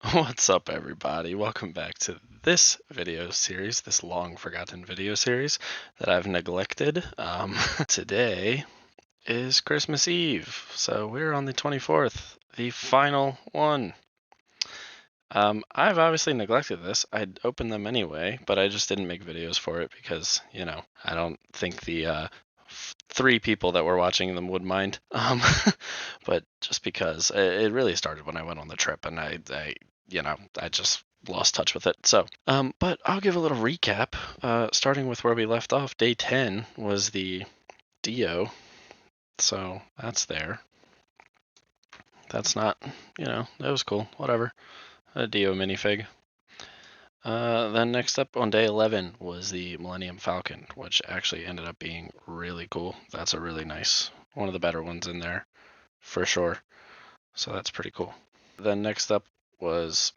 What's up, everybody? Welcome back to this video series, this long forgotten video series that I've neglected. Today is Christmas Eve, so we're on the 24th, the final one. I've obviously neglected this. I'd open them anyway, but I just didn't make videos for it because, I don't think the three people that were watching them would mind. But just because it really started when I went on the trip, and I just lost touch with it. So, but I'll give a little recap. Starting with where we left off, day 10 was the Dio. So that's there. That's not, that was cool. Whatever. A Dio minifig. Then next up on day 11 was the Millennium Falcon, which actually ended up being really cool. That's a really nice, one of the better ones in there, for sure. So that's pretty cool. Then next up was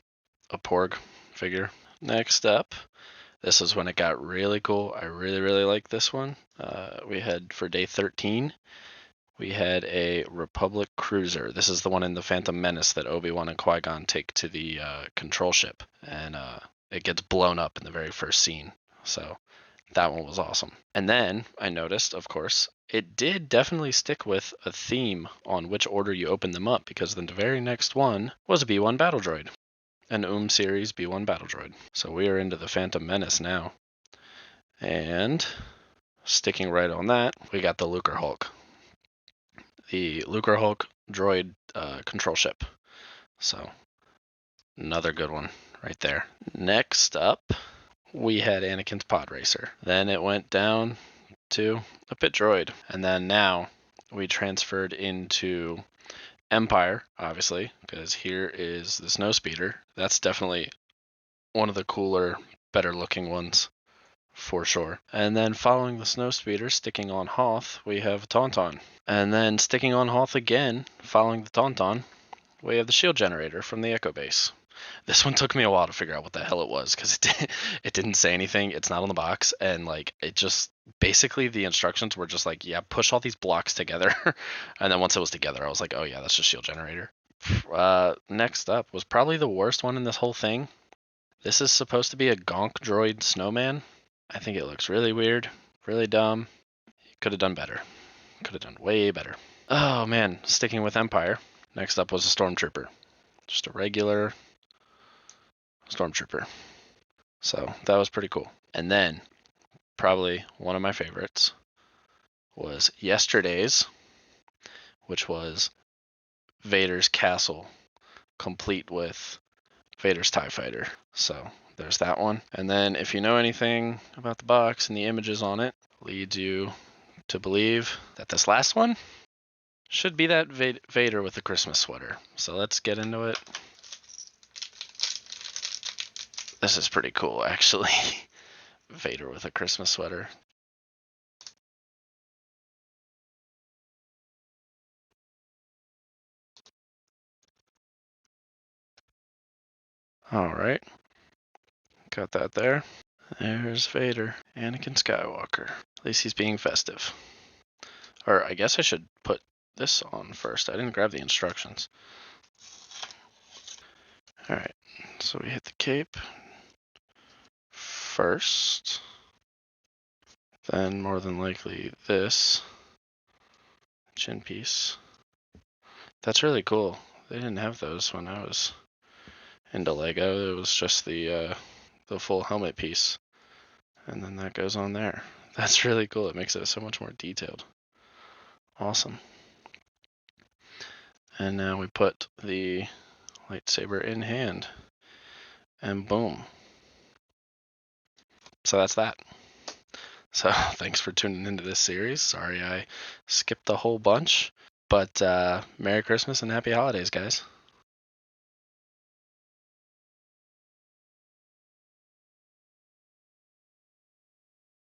a Porg figure. Next up, this is when it got really cool. I really, really like this one. We had, for day 13, we had a Republic cruiser. This is the one in the Phantom Menace that Obi-Wan and Qui-Gon take to the control ship. And it gets blown up in the very first scene. So that one was awesome. And then I noticed, of course, it did definitely stick with a theme on which order you open them up, because the very next one was a B1 battle droid. An series B1 battle droid. So we are into the Phantom Menace now. And sticking right on that, we got the Lucrehulk. The Lucrehulk droid control ship. So another good one right there. Next up, we had Anakin's pod racer. Then it went down to a pit droid. And then now we transferred into Empire, obviously, because here is the Snowspeeder. That's definitely one of the cooler, better looking ones, for sure. And then following the Snowspeeder, sticking on Hoth, we have Tauntaun. And then sticking on Hoth again, following the Tauntaun, we have the shield generator from the Echo Base. This one took me a while to figure out what the hell it was, because it didn't say anything. It's not on the box, and it just basically, the instructions were just like, yeah, push all these blocks together. And then once it was together, I was like, oh yeah, that's just shield generator. Next up was probably the worst one in this whole thing. This is supposed to be a Gonk droid snowman. I think it looks really weird, really dumb. Could have done better. Could have done way better. Oh man, sticking with Empire. Next up was a Stormtrooper. Just a regular Stormtrooper. So that was pretty cool. And then, probably one of my favorites was yesterday's, which was Vader's castle, complete with Vader's TIE Fighter. So there's that one. And then if you know anything about the box and the images on it, leads you to believe that this last one should be that Vader with the Christmas sweater. So let's get into it. This is pretty cool, actually. Vader with a Christmas sweater. All right. Got that there. There's Vader. Anakin Skywalker. At least he's being festive. Or I guess I should put this on first. I didn't grab the instructions. Alright, so we hit the cape first. Then more than likely this chin piece. That's really cool. They didn't have those when I was into Lego. It was just the full helmet piece. And then that goes on there. That's really cool. It makes it so much more detailed. Awesome. And now we put the lightsaber in hand. And boom. So that's that. So thanks for tuning into this series. Sorry I skipped the whole bunch. But Merry Christmas and Happy Holidays, guys.